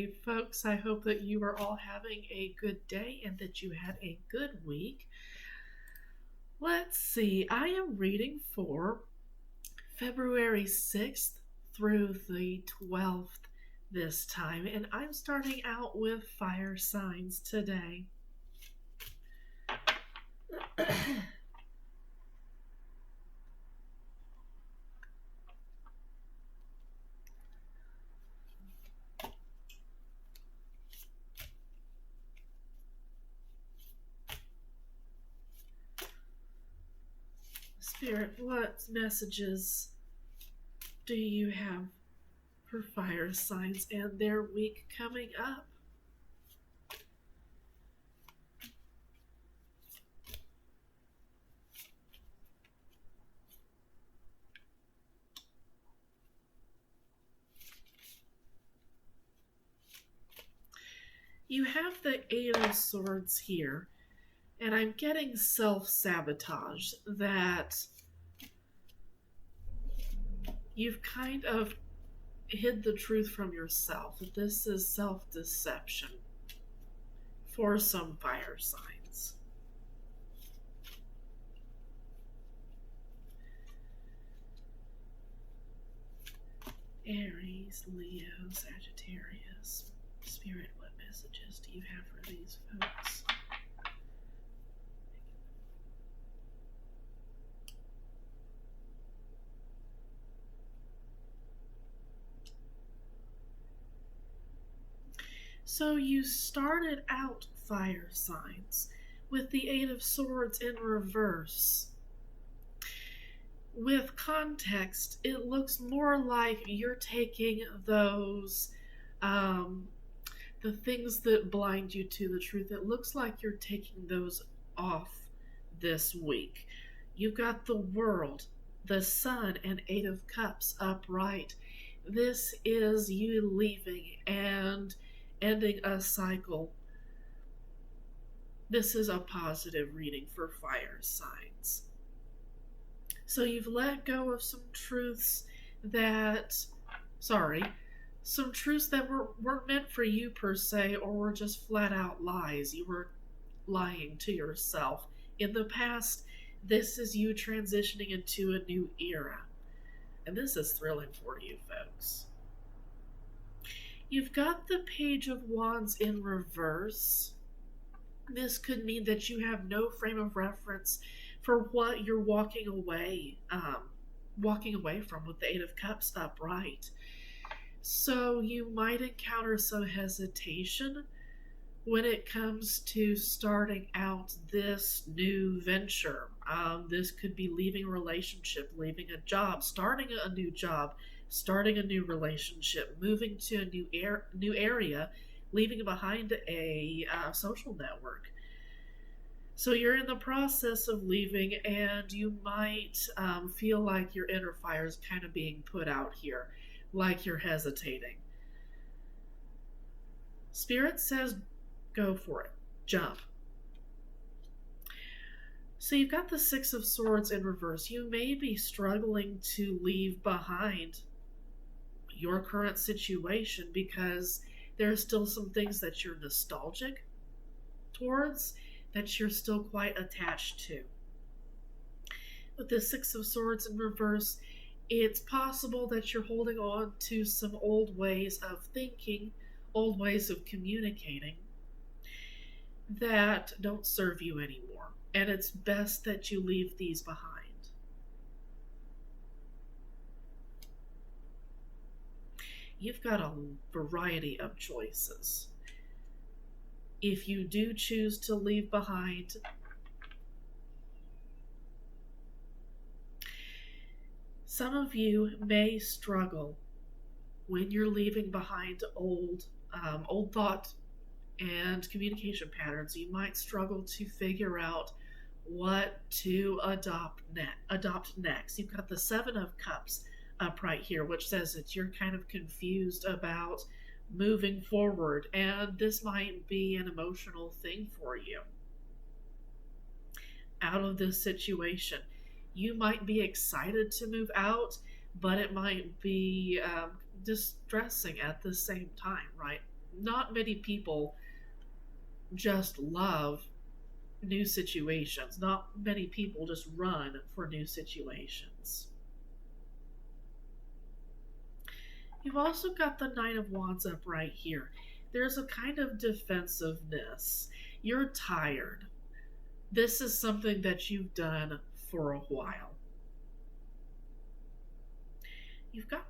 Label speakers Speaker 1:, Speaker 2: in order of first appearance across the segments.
Speaker 1: Hey, folks, I hope that you are all having a good day and that you had a good week. Let's see, I am reading for February 6th through the 12th this time, and I'm starting out with fire signs today. Spirit, what messages do you have for fire signs and their week coming up? You have the Eight of Swords here, and I'm getting self-sabotage, that you've kind of hid the truth from yourself. This is self-deception for some fire signs. Aries, Leo, Sagittarius. Spirit, what messages do you have for these folks? So you started out, fire signs, with the Eight of Swords in reverse. With context, it looks more like you're taking those, the things that blind you to the truth. It looks like you're taking those off this week. You've got the World, the Sun, and Eight of Cups upright. This is you leaving and ending a cycle. This is a positive reading for fire signs. So you've let go of some truths that, some truths that weren't meant for you per se, or were just flat out lies. You were lying to yourself. In the past, this is you transitioning into a new era. And this is thrilling for you, folks. You've got the Page of Wands in reverse. This could mean that you have no frame of reference for what you're walking away from with the Eight of Cups upright. So you might encounter some hesitation when it comes to starting out this new venture. This could be leaving a relationship, leaving a job, starting a new job, starting a new relationship, moving to a new area, leaving behind a social network. So you're in the process of leaving, and you might feel like your inner fire is kind of being put out here, like you're hesitating. Spirit says, go for it. Jump. So you've got the Six of Swords in reverse. You may be struggling to leave behind your current situation because there are still some things that you're nostalgic towards, that you're still quite attached to. With the Six of Swords in reverse, it's possible that you're holding on to some old ways of thinking, old ways of communicating that don't serve you anymore. And it's best that you leave these behind. You've got a variety of choices. If you do choose to leave behind, some of you may struggle when you're leaving behind old thought and communication patterns. You might struggle to figure out what to adopt next. You've got the Seven of Cups upright here, which says that you're kind of confused about moving forward, and this might be an emotional thing for you. Out of this situation, you might be excited to move out, but it might be distressing at the same time, right? not many people just love new situations. Not many people just run for new situations. You've also got the Nine of Wands up right here. There's a kind of defensiveness. You're tired. This is something that you've done for a while. You've got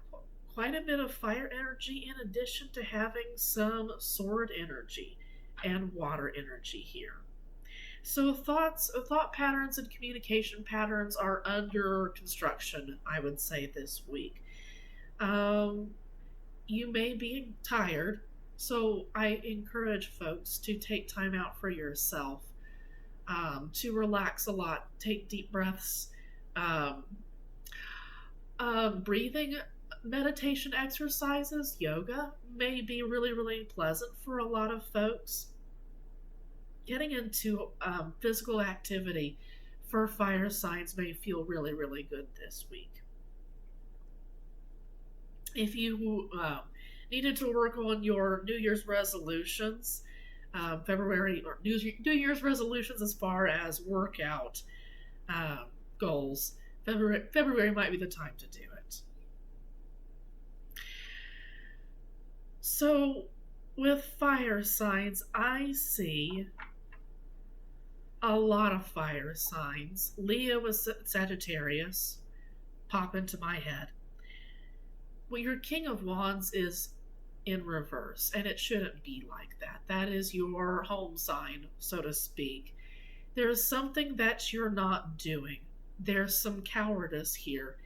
Speaker 1: quite a bit of fire energy in addition to having some sword energy and water energy here. So thought patterns and communication patterns are under construction, I would say, this week. You may be tired, so I encourage folks to take time out for yourself, to relax a lot, take deep breaths, um, breathing meditation exercises, yoga may be really, really pleasant for a lot of folks. Getting into physical activity for fire signs may feel really, really good this week. If you needed to work on your New Year's resolutions, February, or New Year's resolutions as far as workout goals, February might be the time to do it. So with fire signs, I see a lot of fire signs. Leo with Sagittarius pop into my head. Well, your King of Wands is in reverse, and it shouldn't be like that. That is your home sign, so to speak. There's something that you're not doing. There's some cowardice here.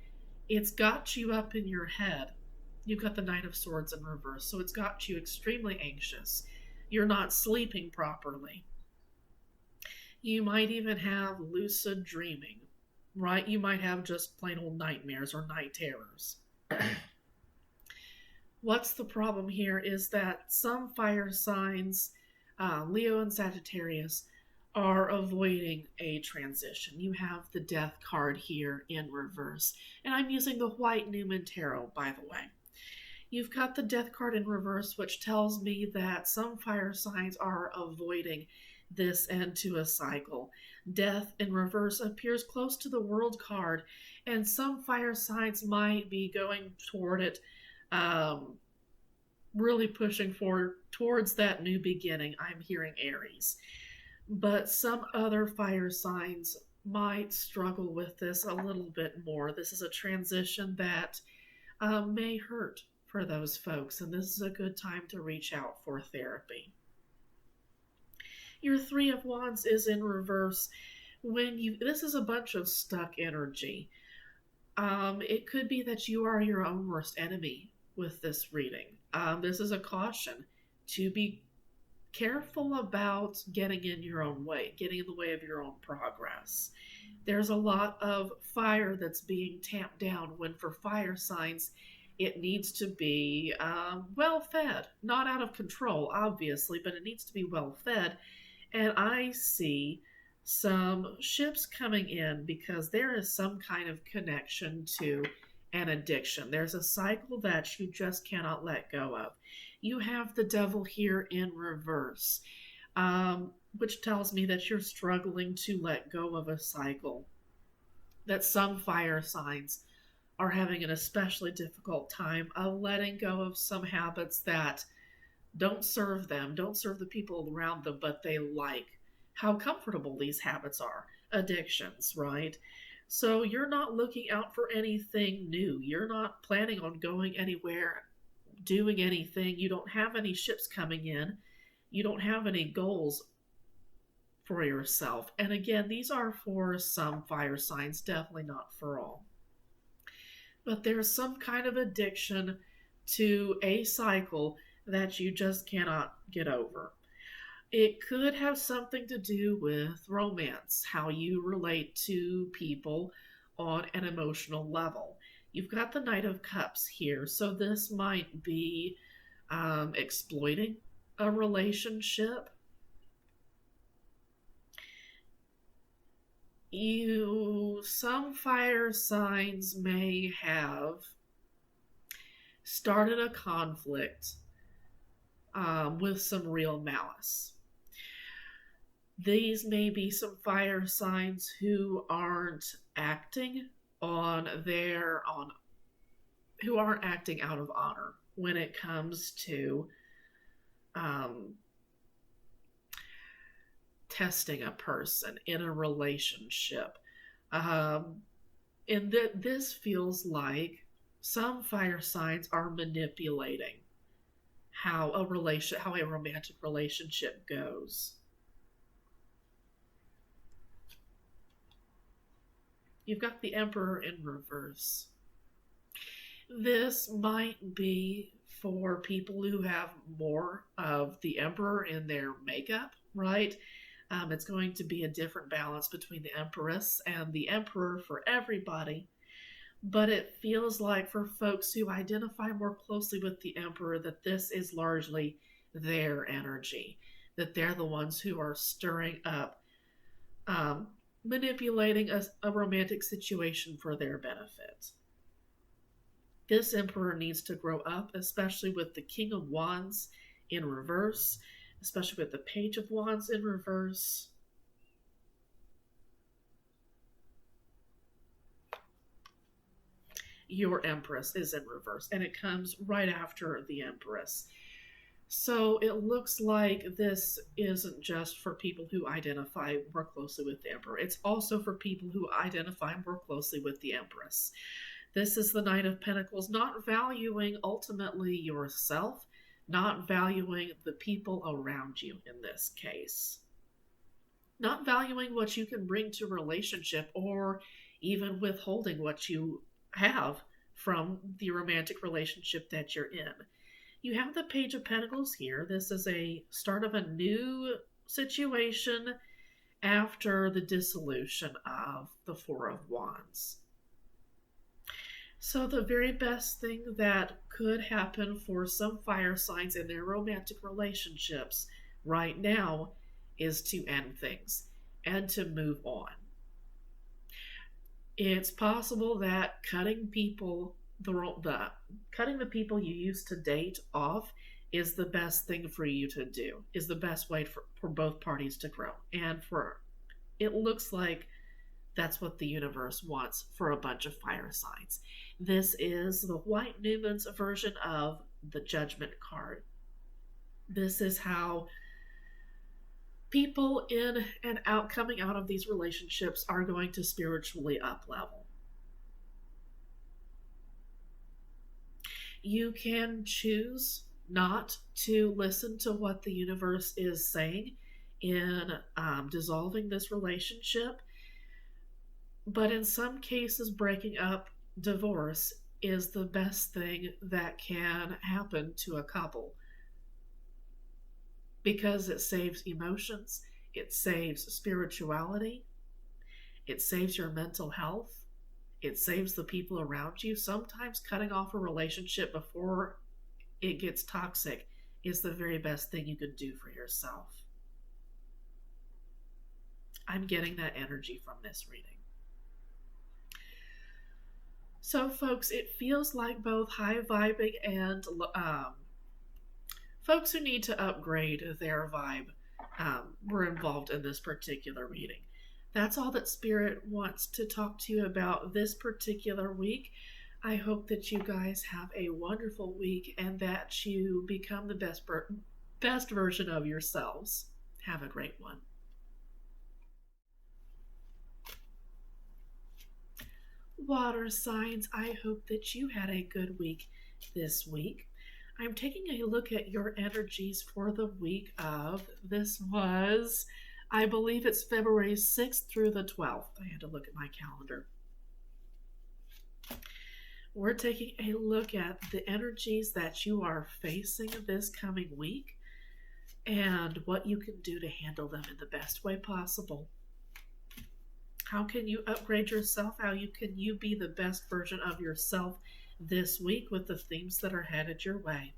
Speaker 1: It's got you up in your head. You've got the Knight of Swords in reverse, so it's got you extremely anxious. You're not sleeping properly. You might even have lucid dreaming, right? You might have just plain old nightmares or night terrors. What's the problem here is that some fire signs, Leo and Sagittarius, are avoiding a transition. You have the Death card here in reverse. And I'm using the White Newman Tarot, by the way. You've got the Death card in reverse, which tells me that some fire signs are avoiding this end to a cycle. Death in reverse appears close to the World card, and some fire signs might be going toward it, really pushing forward towards that new beginning. I'm hearing Aries. But some other fire signs might struggle with this a little bit more. This is a transition that may hurt for those folks, and this is a good time to reach out for therapy. Your Three of Wands is in reverse. This is a bunch of stuck energy. It could be that you are your own worst enemy with this reading. This is a caution to be careful about getting in your own way, getting in the way of your own progress. There's a lot of fire that's being tamped down when for fire signs, it needs to be well fed, not out of control, obviously, but it needs to be well fed. And I see some ships coming in because there is some kind of connection to an addiction. There's a cycle that you just cannot let go of. You have the Devil here in reverse, which tells me that you're struggling to let go of a cycle, that some fire signs are having an especially difficult time of letting go of some habits that don't serve them, don't serve the people around them, but they like how comfortable these habits are. Addictions, right? So you're not looking out for anything new. You're not planning on going anywhere, doing anything. You don't have any ships coming in. You don't have any goals for yourself. And again, these are for some fire signs, definitely not for all. But there's some kind of addiction to a cycle that you just cannot get over. It could have something to do with romance, how you relate to people on an emotional level. You've got the Knight of Cups here, so this might be exploiting a relationship. Some fire signs may have started a conflict with some real malice. These may be some fire signs who aren't acting who aren't acting out of honor when it comes to um, testing a person in a relationship. And this feels like some fire signs are manipulating how a romantic relationship goes. You've got the Emperor in reverse. This might be for people who have more of the Emperor in their makeup, right? It's going to be a different balance between the Empress and the Emperor for everybody. But it feels like for folks who identify more closely with the Emperor that this is largely their energy, that they're the ones who are stirring up, manipulating a romantic situation for their benefit. This Emperor needs to grow up, especially with the King of Wands in reverse, especially with the Page of Wands in reverse. Your Empress is in reverse, and it comes right after the Empress. So it looks like this isn't just for people who identify more closely with the Emperor. It's also for people who identify more closely with the Empress. This is the Knight of Pentacles, not valuing ultimately yourself, not valuing the people around you in this case. Not valuing what you can bring to a relationship, or even withholding what you have from the romantic relationship that you're in. You have the Page of Pentacles here. This is a start of a new situation after the dissolution of the Four of Wands. So the very best thing that could happen for some fire signs in their romantic relationships right now is to end things and to move on. It's possible that cutting the people you used to date off is the best thing for you to do, is the best way for both parties to grow. And it looks like that's what the universe wants for a bunch of fire signs. This is the White Newman's version of the Judgment card. This is how people in and out coming out of these relationships are going to spiritually up level. You can choose not to listen to what the universe is saying in dissolving this relationship, but in some cases, breaking up, divorce is the best thing that can happen to a couple, because it saves emotions, it saves spirituality, it saves your mental health, it saves the people around you. Sometimes cutting off a relationship before it gets toxic is the very best thing you can do for yourself. I'm getting that energy from this reading. So, folks, it feels like both high vibing and folks who need to upgrade their vibe were involved in this particular reading. That's all that Spirit wants to talk to you about this particular week. I hope that you guys have a wonderful week and that you become the best version of yourselves. Have a great one. Water signs, I hope that you had a good week this week. I'm taking a look at your energies for the week of, I believe it's February 6th through the 12th. I had to look at my calendar. We're taking a look at the energies that you are facing this coming week and what you can do to handle them in the best way possible. How can you upgrade yourself? How can you be the best version of yourself this week with the themes that are headed your way?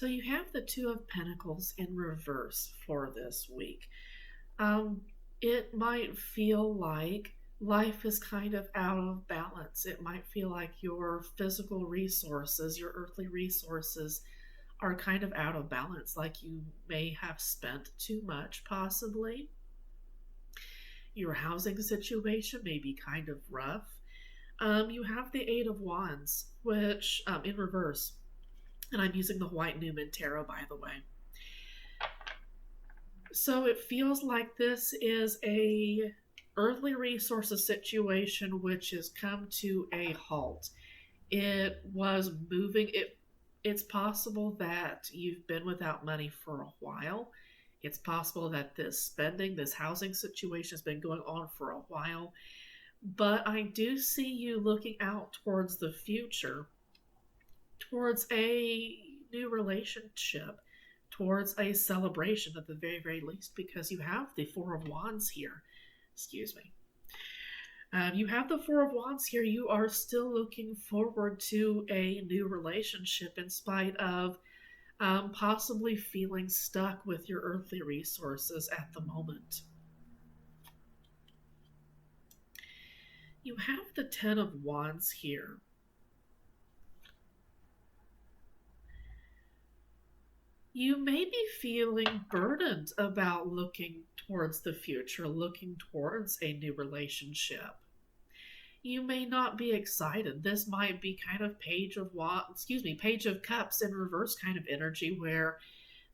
Speaker 1: So you have the Two of Pentacles in reverse for this week. It might feel like life is kind of out of balance. It might feel like your physical resources, your earthly resources, are kind of out of balance, like you may have spent too much, possibly. Your housing situation may be kind of rough. You have the Eight of Wands, which in reverse, and I'm using the White Newman Tarot, by the way. So it feels like this is a earthly resources situation which has come to a halt. It was moving. It's possible that you've been without money for a while. It's possible that this housing situation has been going on for a while. But I do see you looking out towards the future, towards a new relationship, towards a celebration at the very, very least, because you have the Four of Wands here. Excuse me. You have the Four of Wands here. You are still looking forward to a new relationship in spite of possibly feeling stuck with your earthly resources at the moment. You have the Ten of Wands here. You may be feeling burdened about looking towards the future, looking towards a new relationship. You may not be excited. This might be kind of Page of Cups in reverse kind of energy where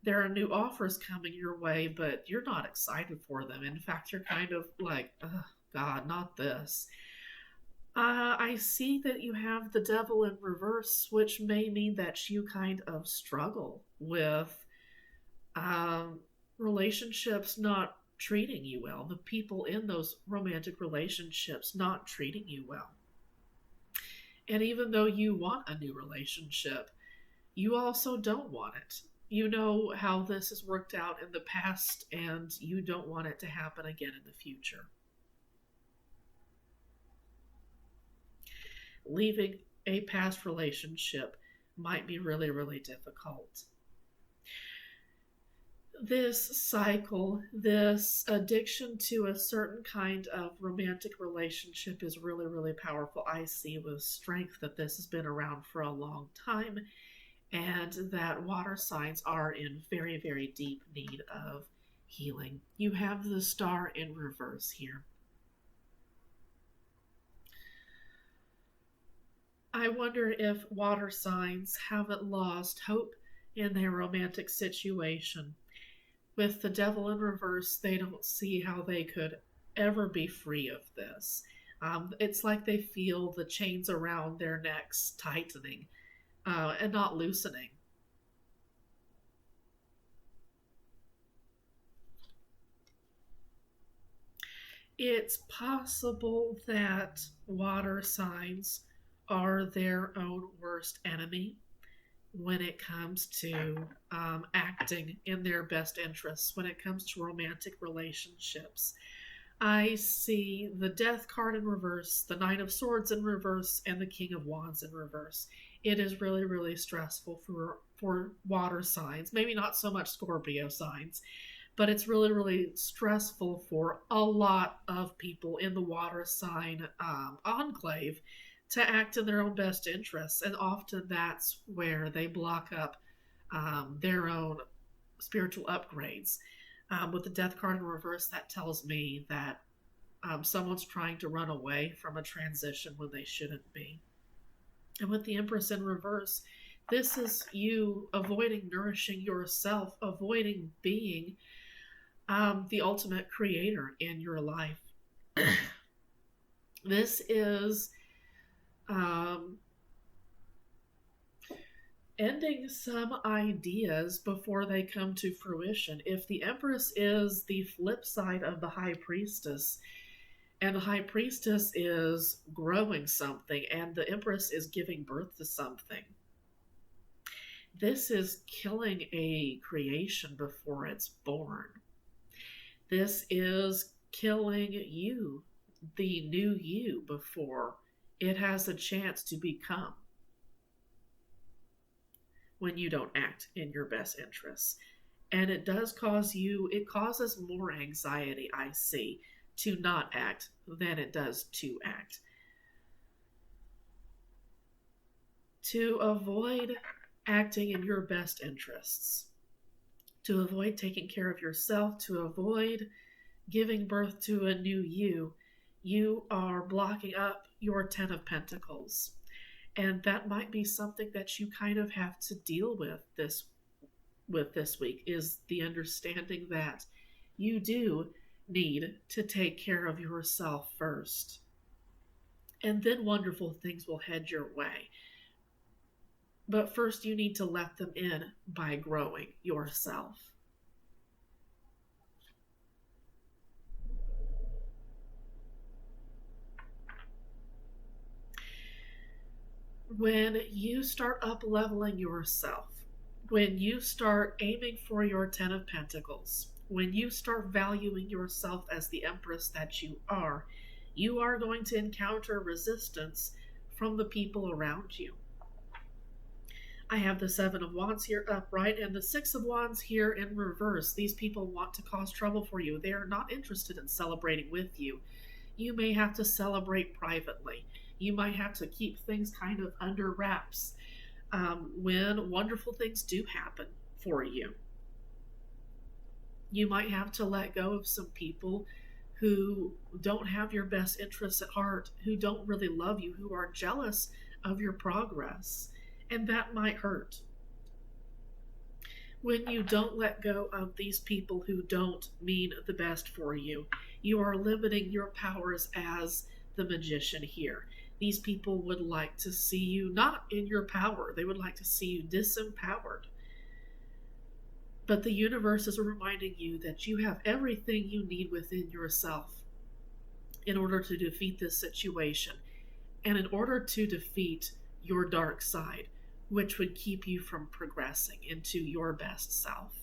Speaker 1: there are new offers coming your way, but you're not excited for them. In fact, you're kind of like, oh, God, not this. I see that you have the Devil in reverse, which may mean that you kind of struggle with relationships not treating you well, the people in those romantic relationships not treating you well. And even though you want a new relationship, you also don't want it. You know how this has worked out in the past, and you don't want it to happen again in the future. Leaving a past relationship might be really, really difficult. This cycle, this addiction to a certain kind of romantic relationship is really, really powerful. I see with strength that this has been around for a long time, and that water signs are in very, very deep need of healing. You have the Star in reverse here. I wonder if water signs haven't lost hope in their romantic situation. With the Devil in reverse, they don't see how they could ever be free of this. It's like they feel the chains around their necks tightening and not loosening. It's possible that water signs are their own worst enemy when it comes to acting in their best interests, when it comes to romantic relationships. I see the Death card in reverse, the Nine of Swords in reverse, and the King of Wands in reverse. It is really, really stressful for water signs. Maybe not so much Scorpio signs, but it's really, really stressful for a lot of people in the water sign enclave to act in their own best interests. And often that's where they block up their own spiritual upgrades. With the Death card in reverse, that tells me that someone's trying to run away from a transition when they shouldn't be. And with the Empress in reverse, this is you avoiding nourishing yourself, avoiding being the ultimate creator in your life. This is ending some ideas before they come to fruition. If the Empress is the flip side of the High Priestess, and the High Priestess is growing something, and the Empress is giving birth to something, this is killing a creation before it's born. This is killing you, the new you, before it has a chance to become. when you don't act in your best interests. And it causes more anxiety, I see, to not act than it does to act. To avoid acting in your best interests, to avoid taking care of yourself, to avoid giving birth to a new you are blocking up your Ten of Pentacles. And that might be something that you kind of have to deal with this week, is the understanding that you do need to take care of yourself first. And then wonderful things will head your way. But first you need to let them in by growing yourself. When you start up leveling yourself, when you start aiming for your Ten of Pentacles, when you start valuing yourself as the Empress that you are going to encounter resistance from the people around you. I have the Seven of Wands here upright and the Six of Wands here in reverse. These people want to cause trouble for you. They are not interested in celebrating with you. You may have to celebrate privately. You might have to keep things kind of under wraps when wonderful things do happen for you. You might have to let go of some people who don't have your best interests at heart, who don't really love you, who are jealous of your progress, and that might hurt. When you don't let go of these people who don't mean the best for you, you are limiting your powers as the magician here. These people would like to see you not in your power. They would like to see you disempowered. But the universe is reminding you that you have everything you need within yourself in order to defeat this situation and in order to defeat your dark side, which would keep you from progressing into your best self.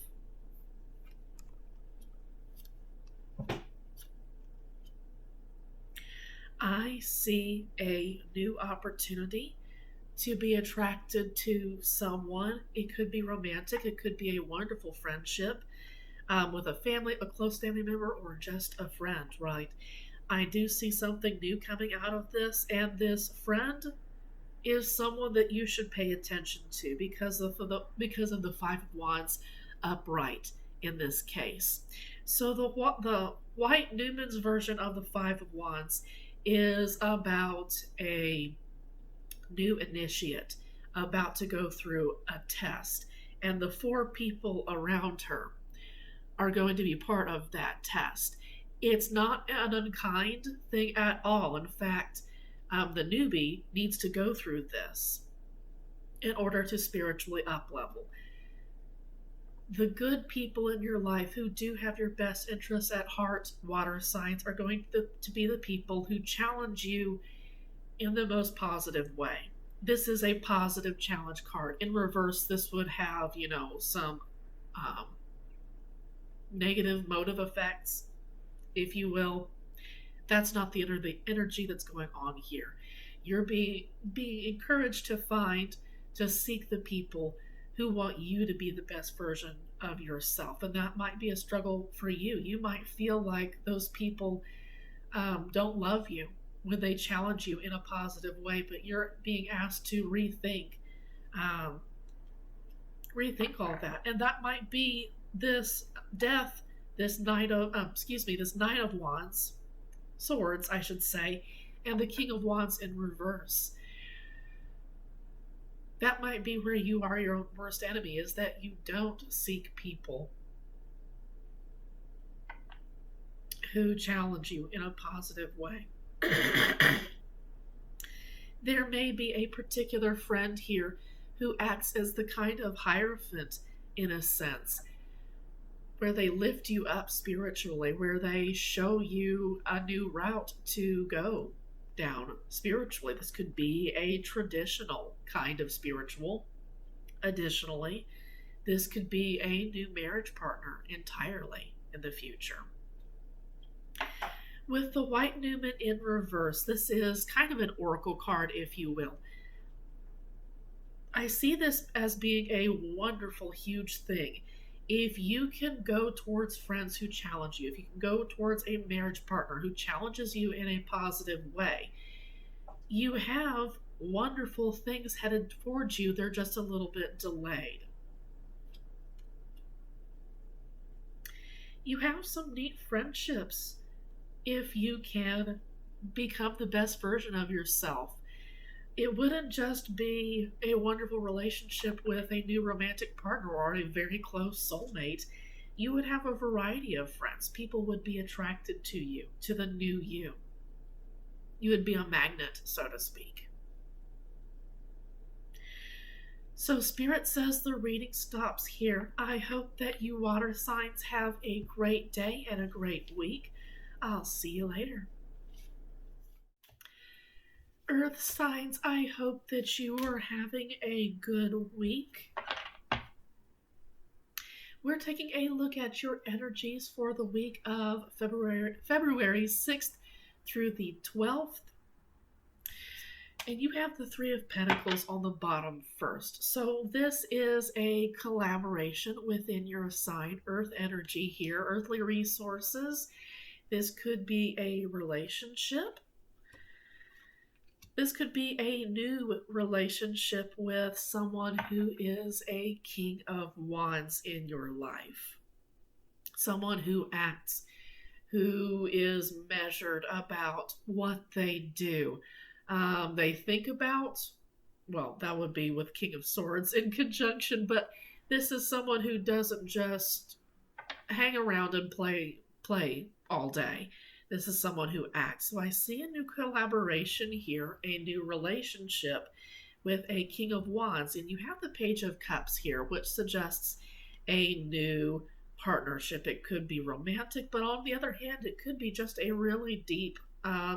Speaker 1: I see a new opportunity to be attracted to someone. It could be romantic, it could be a wonderful friendship with a close family member, or just a friend, right? I do see something new coming out of this, and this friend is someone that you should pay attention to because of the Five of Wands upright in this case. So the White Newman's version of the Five of Wands is about a new initiate about to go through a test, and the four people around her are going to be part of that test. It's not an unkind thing at all. In fact, the newbie needs to go through this in order to spiritually up-level. The good people in your life who do have your best interests at heart, water signs, are going to be the people who challenge you in the most positive way. This is a positive challenge card. In reverse, this would have, some negative motive effects, if you will. That's not the energy that's going on here. You're being encouraged to seek the people who want you to be the best version of yourself. And that might be a struggle for you. You might feel like those people don't love you when they challenge you in a positive way, but you're being asked to rethink all that. And that might be this death, this Nine of Wands, Swords, I should say, and the King of Wands in reverse. That might be where you are your own worst enemy, is that you don't seek people who challenge you in a positive way. There may be a particular friend here who acts as the kind of hierophant, in a sense, where they lift you up spiritually, where they show you a new route to go down spiritually. This could be a traditional kind of spiritual. Additionally, this could be a new marriage partner entirely in the future. With the White Newman in reverse, this is kind of an oracle card, if you will. I see this as being a wonderful, huge thing. If you can go towards friends who challenge you, if you can go towards a marriage partner who challenges you in a positive way, you have wonderful things headed towards you. They're just a little bit delayed. You have some neat friendships if you can become the best version of yourself. It wouldn't just be a wonderful relationship with a new romantic partner or a very close soulmate. You would have a variety of friends. People would be attracted to you, to the new you. You would be a magnet, so to speak. So, Spirit says the reading stops here. I hope that you water signs have a great day and a great week. I'll see you later. Earth signs, I hope that you are having a good week. We're taking a look at your energies for the week of February 6th through the 12th. And you have the Three of Pentacles on the bottom first. So this is a collaboration within your sign, Earth energy here, earthly resources. This could be a relationship. This could be a new relationship with someone who is a King of Wands in your life. Someone who acts, who is measured about what they do. They think about, well, that would be with King of Swords in conjunction, but this is someone who doesn't just hang around and play all day. This is someone who acts. So I see a new collaboration here, a new relationship with a King of Wands. And you have the Page of Cups here, which suggests a new partnership. It could be romantic, but on the other hand, it could be just a really deep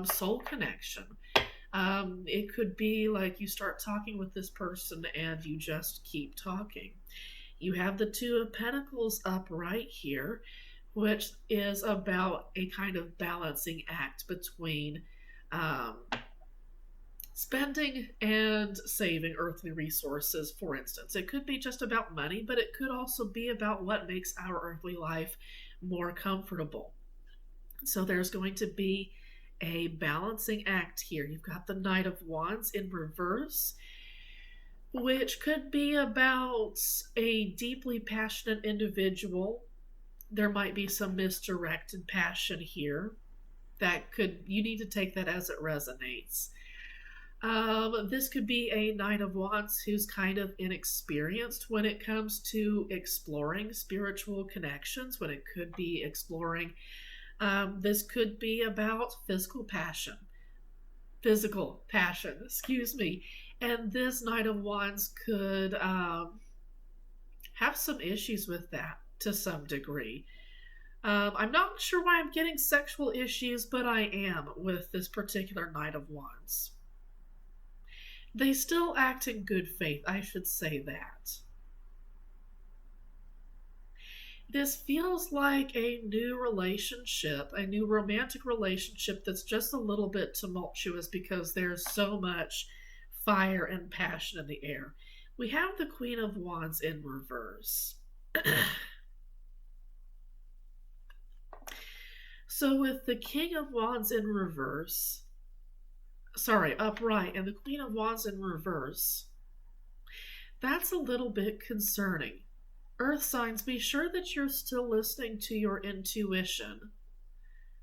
Speaker 1: soul connection. It could be like you start talking with this person and you just keep talking. You have the Two of Pentacles up right here, which is about a kind of balancing act between spending and saving earthly resources, for instance. It could be just about money, but it could also be about what makes our earthly life more comfortable. So there's going to be a balancing act here. You've got the Knight of Wands in reverse, which could be about a deeply passionate individual. There might be some misdirected passion here. You need to take that as it resonates. This could be a Knight of Wands who's kind of inexperienced when it comes to exploring spiritual connections, when it could be exploring. This could be about physical passion, excuse me. And this Knight of Wands could have some issues with that to some degree. I'm not sure why I'm getting sexual issues, but I am with this particular Knight of Wands. They still act in good faith, I should say that. This feels like a new relationship, a new romantic relationship that's just a little bit tumultuous because there's so much fire and passion in the air. We have the Queen of Wands in reverse. So with the King of Wands in reverse, upright, and the Queen of Wands in reverse, that's a little bit concerning. Earth signs, be sure that you're still listening to your intuition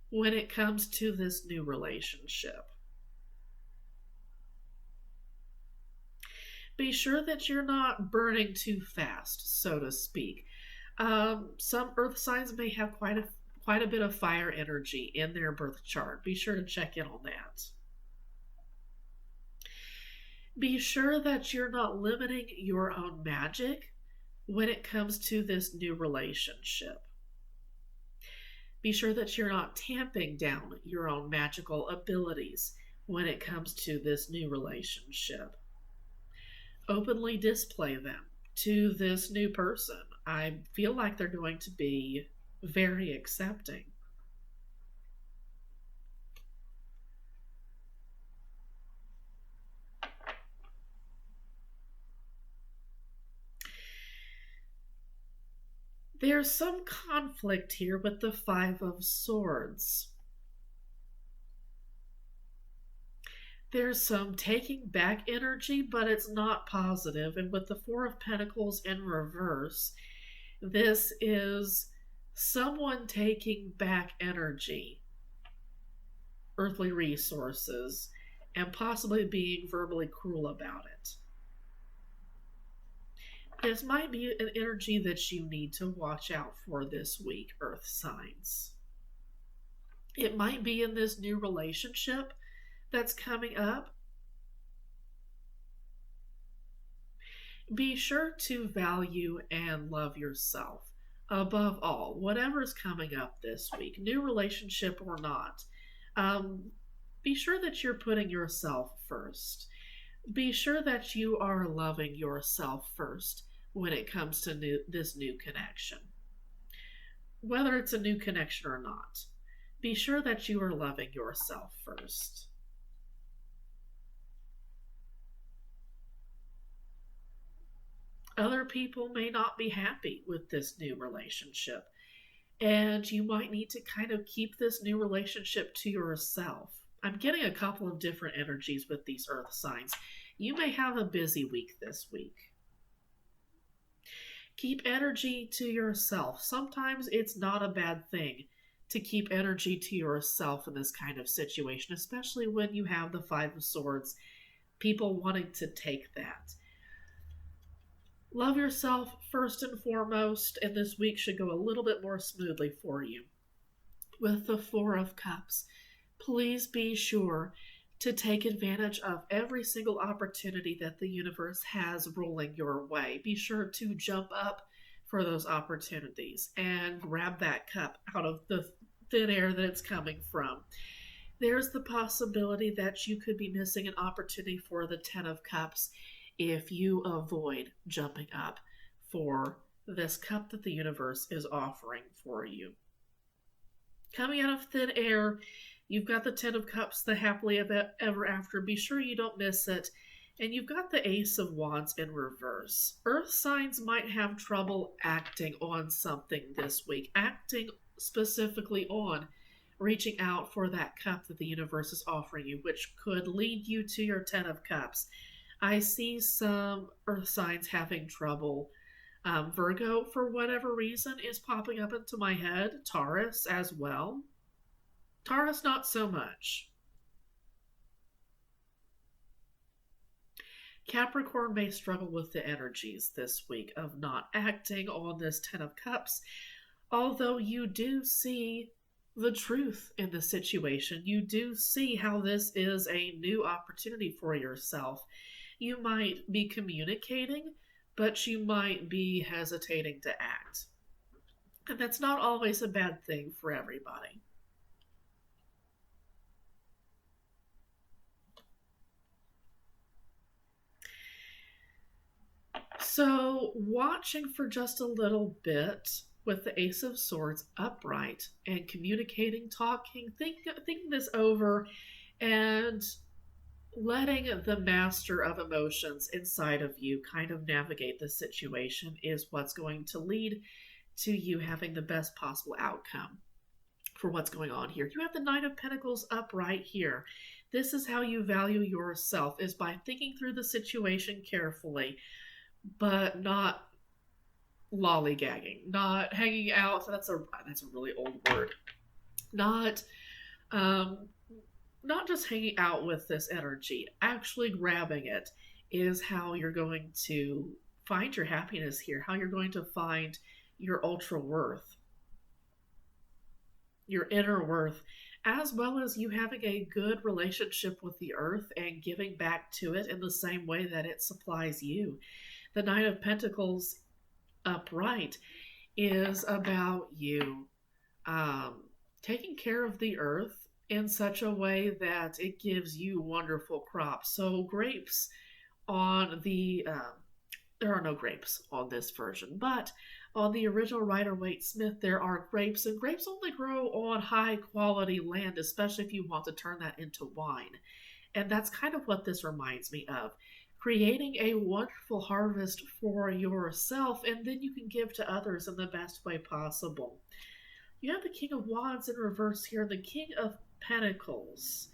Speaker 1: when it comes to this new relationship. Be sure that you're not burning too fast, so to speak. Some Earth signs may have quite a bit of fire energy in their birth chart. Be sure to check in on that. Be sure that you're not limiting your own magic when it comes to this new relationship. Be sure that you're not tamping down your own magical abilities when it comes to this new relationship. Openly display them to this new person. I feel like they're going to be very accepting. There's some conflict here with the Five of Swords. There's some taking back energy, but it's not positive. And with the Four of Pentacles in reverse, this is someone taking back energy, earthly resources, and possibly being verbally cruel about it. This might be an energy that you need to watch out for this week, Earth signs. It might be in this new relationship that's coming up. Be sure to value and love yourself above all, whatever's coming up this week, new relationship or not. Be sure that you're putting yourself first. Be sure that you are loving yourself first when it comes to this new connection. Whether it's a new connection or not, be sure that you are loving yourself first. Other people may not be happy with this new relationship, and you might need to kind of keep this new relationship to yourself. I'm getting a couple of different energies with these Earth signs. You may have a busy week this week. Keep energy to yourself. Sometimes it's not a bad thing to keep energy to yourself in this kind of situation, especially when you have the Five of Swords, people wanting to take that. Love yourself first and foremost, and this week should go a little bit more smoothly for you. With the Four of Cups, please be sure to take advantage of every single opportunity that the universe has rolling your way. Be sure to jump up for those opportunities and grab that cup out of the thin air that it's coming from. There's the possibility that you could be missing an opportunity for the Ten of Cups if you avoid jumping up for this cup that the universe is offering for you. Coming out of thin air, you've got the Ten of Cups, the happily ever after. Be sure you don't miss it. And you've got the Ace of Wands in reverse. Earth signs might have trouble acting on something this week, acting specifically on reaching out for that cup that the universe is offering you, which could lead you to your Ten of Cups. I see some Earth signs having trouble. Virgo, for whatever reason, is popping up into my head. Taurus as well. Taurus, not so much. Capricorn may struggle with the energies this week of not acting on this Ten of Cups, although you do see the truth in the situation. You do see how this is a new opportunity for yourself. You might be communicating, but you might be hesitating to act. And that's not always a bad thing for everybody. So, watching for just a little bit with the Ace of Swords upright and communicating, talking, thinking this over, and letting the master of emotions inside of you kind of navigate the situation is what's going to lead to you having the best possible outcome for what's going on here. You have the Nine of Pentacles upright here. This is how you value yourself, is by thinking through the situation carefully, but not lollygagging, not hanging out. That's a really old word. Not just hanging out with this energy, actually grabbing it is how you're going to find your happiness here, how you're going to find your ultra worth, your inner worth, as well as you having a good relationship with the earth and giving back to it in the same way that it supplies you. The Nine of Pentacles upright is about you taking care of the earth in such a way that it gives you wonderful crops. So grapes on the, there are no grapes on this version, but on the original Rider-Waite-Smith, there are grapes, and grapes only grow on high quality land, especially if you want to turn that into wine. And that's kind of what this reminds me of. creating a wonderful harvest for yourself, and then you can give to others in the best way possible. You have the King of Wands in reverse here, the King of Pentacles.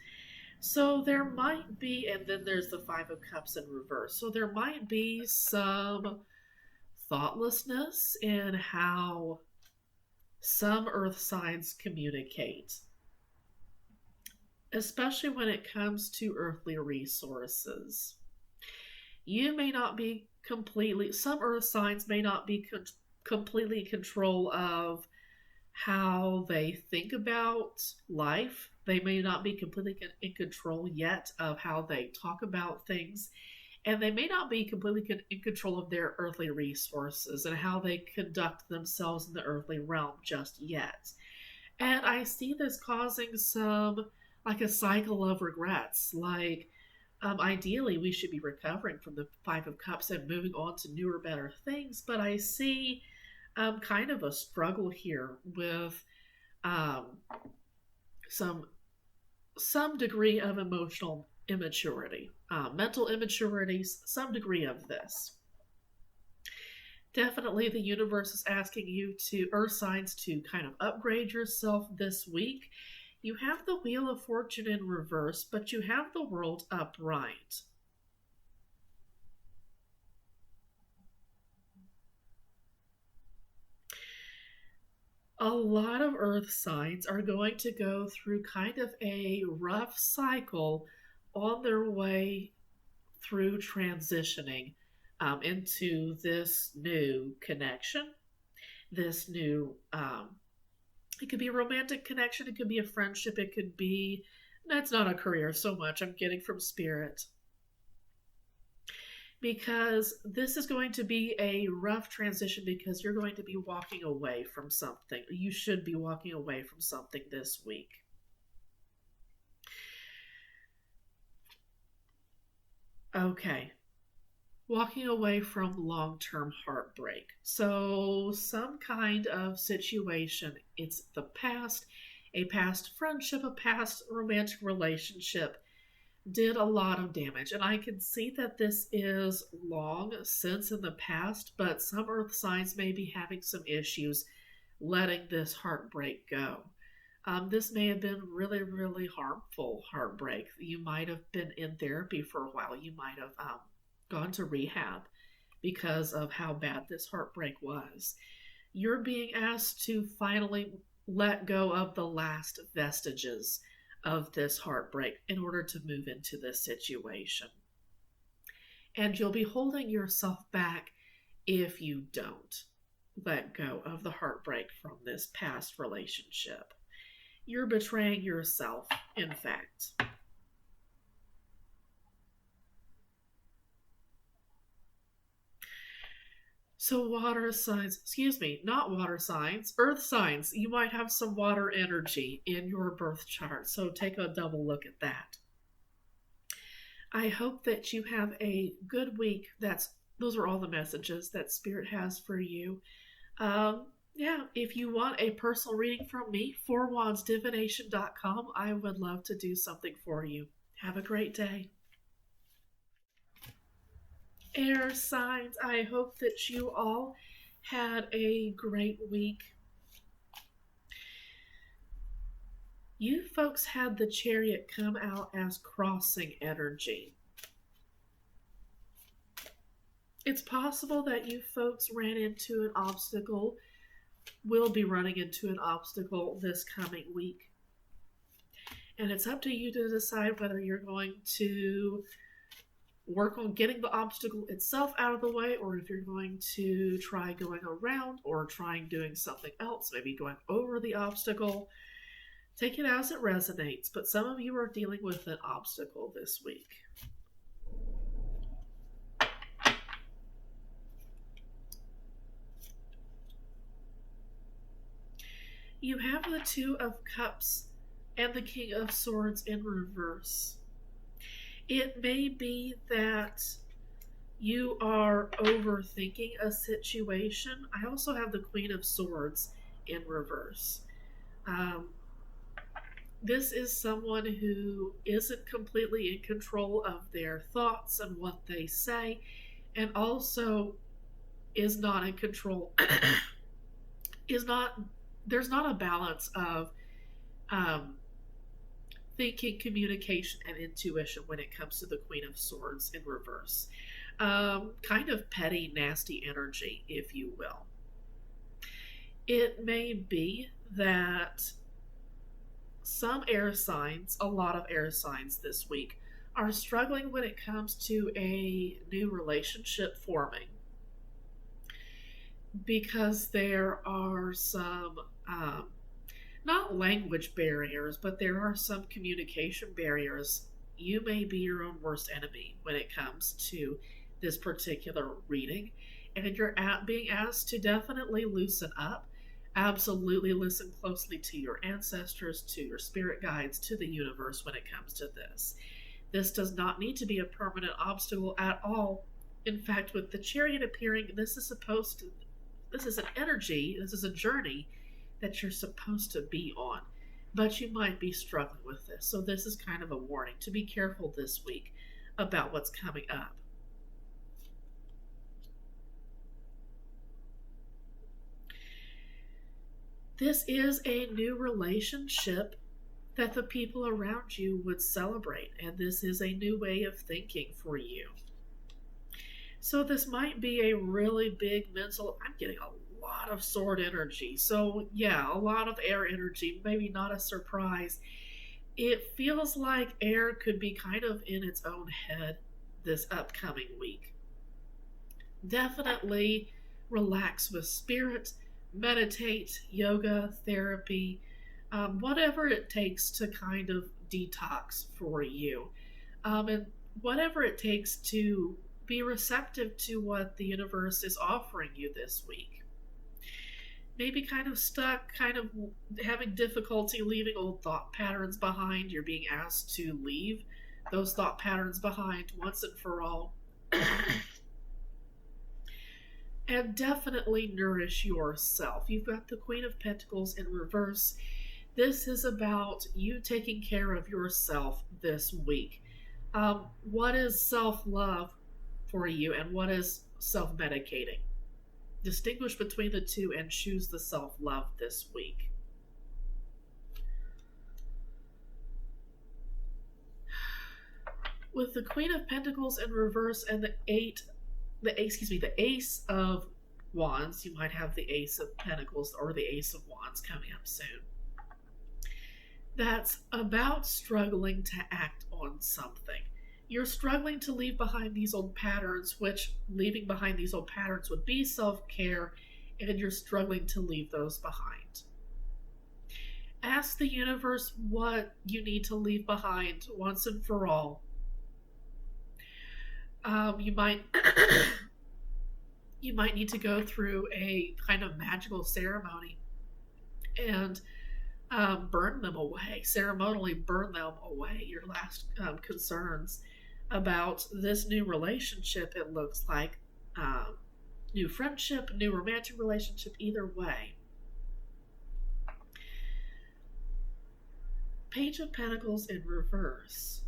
Speaker 1: So there might be, and then there's the Five of Cups in reverse. So there might be some thoughtlessness in how some earth signs communicate, especially when it comes to earthly resources. You may not be completely, some earth signs may not be completely in control of how they think about life. They may not be completely in control yet of how they talk about things. And they may not be completely in control of their earthly resources and how they conduct themselves in the earthly realm just yet. And I see this causing some, like a cycle of regrets. Like, ideally, we should be recovering from the Five of Cups and moving on to newer, better things. But I see kind of a struggle here with some degree of emotional immaturity, mental immaturities, some degree of this. Definitely the universe is asking you to, earth signs, to kind of upgrade yourself this week. You have the Wheel of Fortune in reverse, but you have the World upright. A lot of earth signs are going to go through kind of a rough cycle on their way through transitioning into this new connection, this new, it could be a romantic connection, it could be a friendship, it could be, that's not a career so much, I'm getting from Spirit. Because this is going to be a rough transition because you're going to be walking away from something. You should be walking away from something this week. Okay. Walking away from long-term heartbreak. So some kind of situation, it's the past, a past friendship, a past romantic relationship did a lot of damage. And I can see that this is long since in the past, but some earth signs may be having some issues letting this heartbreak go. This may have been really, really harmful heartbreak. You might have been in therapy for a while. You might have gone to rehab because of how bad this heartbreak was. You're being asked to finally let go of the last vestiges of this heartbreak in order to move into this situation. And you'll be holding yourself back if you don't let go of the heartbreak from this past relationship. You're betraying yourself, in fact. So water signs, not water signs, earth signs. You might have some water energy in your birth chart, so take a double look at that. I hope that you have a good week. Those are all the messages that Spirit has for you. If you want a personal reading from me, fourwandsdivination.com, I would love to do something for you. Have a great day. Air signs, I hope that you all had a great week. You folks had the Chariot come out as crossing energy. It's possible that you folks ran into an obstacle, will be running into an obstacle this coming week. And it's up to you to decide whether you're going to work on getting the obstacle itself out of the way, or if you're going to try going around or trying doing something else, maybe going over the obstacle. Take it as it resonates, but some of you are dealing with an obstacle this week. You have the Two of Cups and the King of Swords in reverse. It may be that you are overthinking a situation. I also have the Queen of Swords in reverse. This is someone who isn't completely in control of their thoughts and what they say, and also is not in control, is not, there's not a balance of um, thinking, communication, and intuition when it comes to the Queen of Swords in reverse. Kind of petty, nasty energy, if you will. It may be that some air signs, a lot of air signs this week, are struggling when it comes to a new relationship forming because there are some, not language barriers, but there are some communication barriers. You may be your own worst enemy when it comes to this particular reading, and you're being asked to definitely loosen up. Absolutely listen closely to your ancestors, to your spirit guides, to the universe when it comes to this. This does not need to be a permanent obstacle at all. In fact, with the Chariot appearing, this is an energy, this is a journey that you're supposed to be on. But you might be struggling with this. So this is kind of a warning to be careful this week about what's coming up. This is a new relationship that the people around you would celebrate, and this is a new way of thinking for you. So this might be a really big mental, I'm getting a lot of sword energy. So yeah, a lot of air energy, maybe not a surprise. It feels like air could be kind of in its own head this upcoming week. Definitely relax with spirit, meditate, yoga, therapy, whatever it takes to kind of detox for you. And whatever it takes to be receptive to what the universe is offering you this week. Maybe kind of stuck, kind of having difficulty leaving old thought patterns behind. You're being asked to leave those thought patterns behind once and for all. And definitely nourish yourself. You've got the Queen of Pentacles in reverse. This is about you taking care of yourself this week. What is self-love for you and what is self-medicating? Distinguish between the two and choose the self-love this week. With the Queen of Pentacles in reverse and the Ace of Wands, you might have the Ace of Pentacles or the Ace of Wands coming up soon. That's about struggling to act on something. You're struggling to leave behind these old patterns, which leaving behind these old patterns would be self-care, and you're struggling to leave those behind. Ask the universe what you need to leave behind once and for all. You might need to go through a kind of magical ceremony and burn them away, ceremonially burn them away, your last concerns about this new relationship. It looks like new friendship, new romantic relationship, either way. Page of Pentacles in reverse.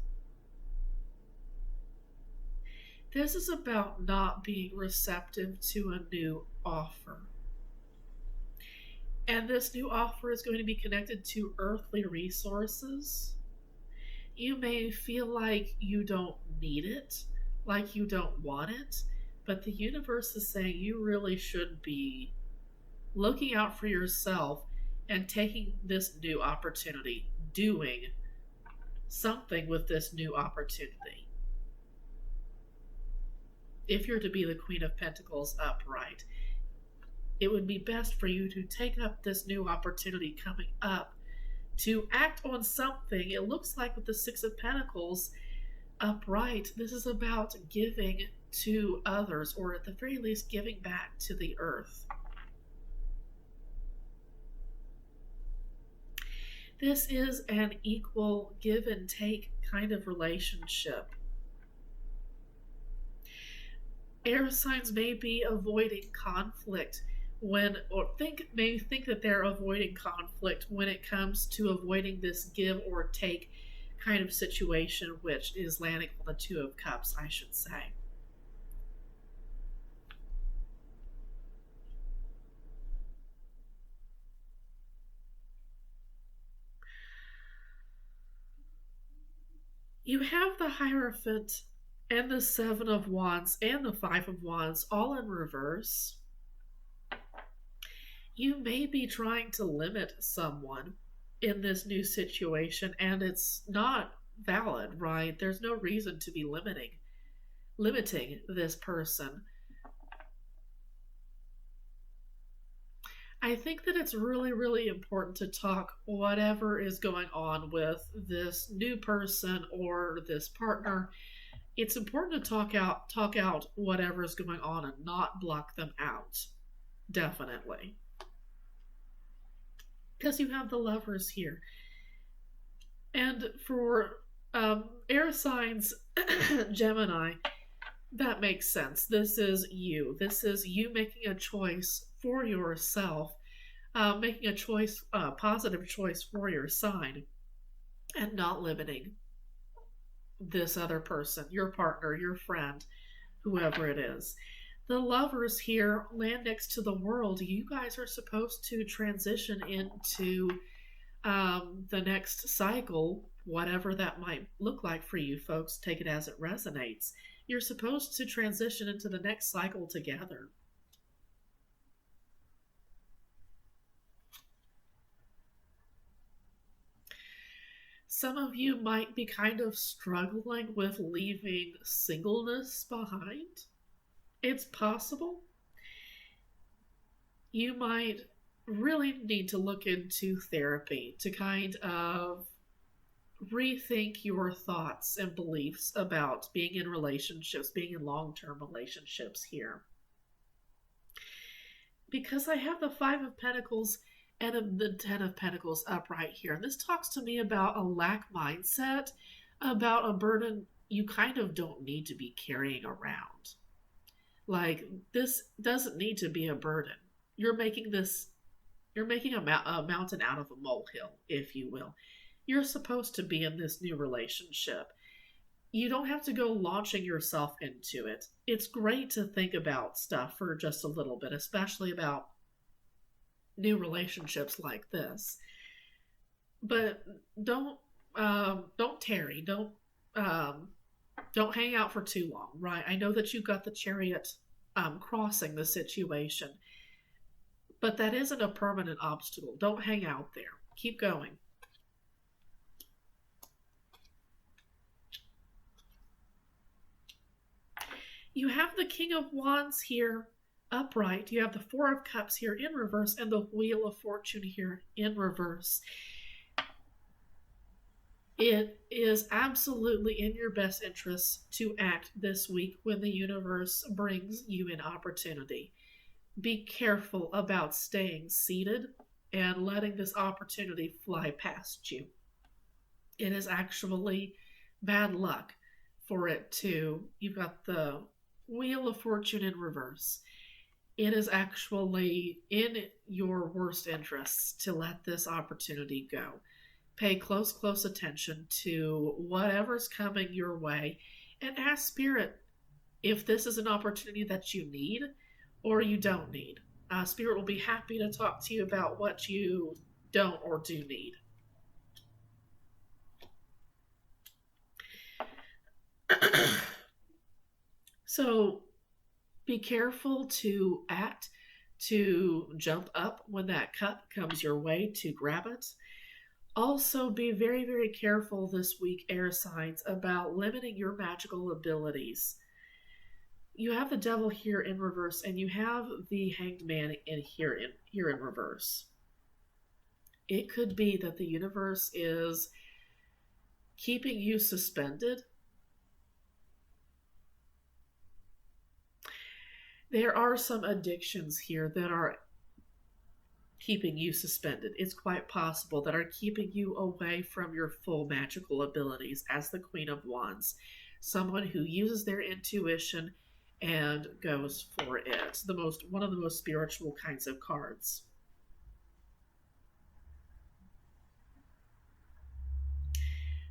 Speaker 1: This is about not being receptive to a new offer. And this new offer is going to be connected to earthly resources. You may feel like you don't need it, like you don't want it, but the universe is saying you really should be looking out for yourself and taking this new opportunity, doing something with this new opportunity. If you're to be the Queen of Pentacles upright, it would be best for you to take up this new opportunity coming up to act on something. It looks like with the Six of Pentacles upright, this is about giving to others, or at the very least giving back to the earth. This is an equal give and take kind of relationship. Air signs may be avoiding conflict may think that they're avoiding conflict when it comes to avoiding this give or take kind of situation, which is landing on the Two of Cups, I should say. You have the Hierophant and the Seven of Wands and the Five of Wands all in reverse. You may be trying to limit someone in this new situation, and it's not valid, right? There's no reason to be limiting this person. I think that it's really, really important to talk whatever is going on with this new person or this partner. It's important to talk out whatever is going on and not block them out. Definitely. Because you have the Lovers here. And for air signs, Gemini, that makes sense. This is you. This is you making a choice for yourself, making a choice, positive choice for your sign, and not limiting this other person, your partner, your friend, whoever it is. The Lovers here land next to the World. You guys are supposed to transition into the next cycle, whatever that might look like for you folks. Take it as it resonates. You're supposed to transition into the next cycle together. Some of you might be kind of struggling with leaving singleness behind. It's possible. You might really need to look into therapy to kind of rethink your thoughts and beliefs about being in relationships, being in long-term relationships here. Because I have the Five of Pentacles and the Ten of Pentacles upright here. And this talks to me about a lack mindset, about a burden you kind of don't need to be carrying around. Like, this doesn't need to be a burden. You're making a mountain out of a molehill, if you will. You're supposed to be in this new relationship. You don't have to go launching yourself into it. It's great to think about stuff for just a little bit, especially about new relationships like this. But don't tarry. Don't hang out for too long, right? I know that you got the Chariot crossing the situation, but that isn't a permanent obstacle. Don't hang out there. Keep going. You have the King of Wands here upright. You have the Four of Cups here in reverse and the Wheel of Fortune here in reverse. It is absolutely in your best interest to act this week when the universe brings you an opportunity. Be careful about staying seated and letting this opportunity fly past you. It is actually bad luck for it to. You've got the Wheel of Fortune in reverse. It is actually in your worst interests to let this opportunity go. Pay close attention to whatever's coming your way and ask Spirit if this is an opportunity that you need or you don't need. Spirit will be happy to talk to you about what you don't or do need. So be careful to act, to jump up when that cup comes your way, to grab it. Also, be very, very careful this week, air signs, about limiting your magical abilities. You have the Devil here in reverse, and you have the Hanged Man here in reverse. It could be that the universe is keeping you suspended. There are some addictions here that are keeping you suspended. It's quite possible that are keeping you away from your full magical abilities as the Queen of Wands. Someone who uses their intuition and goes for it. One of the most spiritual kinds of cards.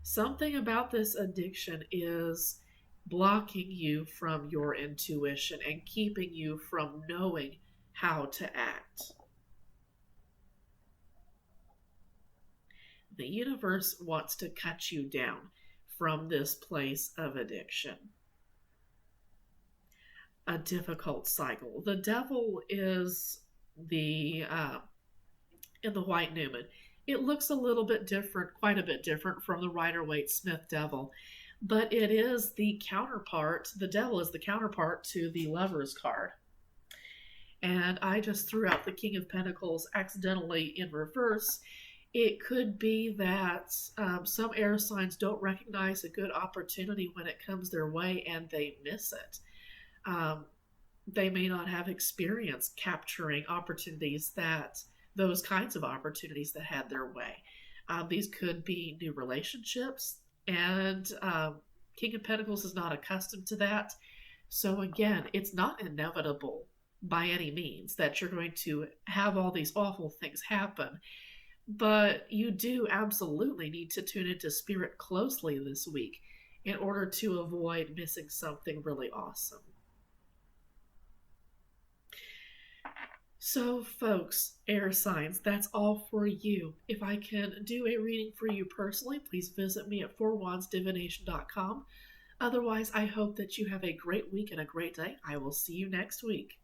Speaker 1: Something about this addiction is blocking you from your intuition and keeping you from knowing how to act. The universe wants to cut you down from this place of addiction. A difficult cycle. The devil is in the White Newman. It looks a little bit different, quite a bit different from the Rider-Waite-Smith devil, but it is the counterpart. The devil is the counterpart to the Lover's card. And I just threw out the King of Pentacles accidentally in reverse. It could be that some air signs don't recognize a good opportunity when it comes their way and they miss it. They may not have experience capturing those kinds of opportunities that had their way. These could be new relationships, and King of Pentacles is not accustomed to that. So again, it's not inevitable by any means that you're going to have all these awful things happen. But you do absolutely need to tune into Spirit closely this week in order to avoid missing something really awesome. So, folks, air signs, that's all for you. If I can do a reading for you personally, please visit me at fourwandsdivination.com. Otherwise, I hope that you have a great week and a great day. I will see you next week.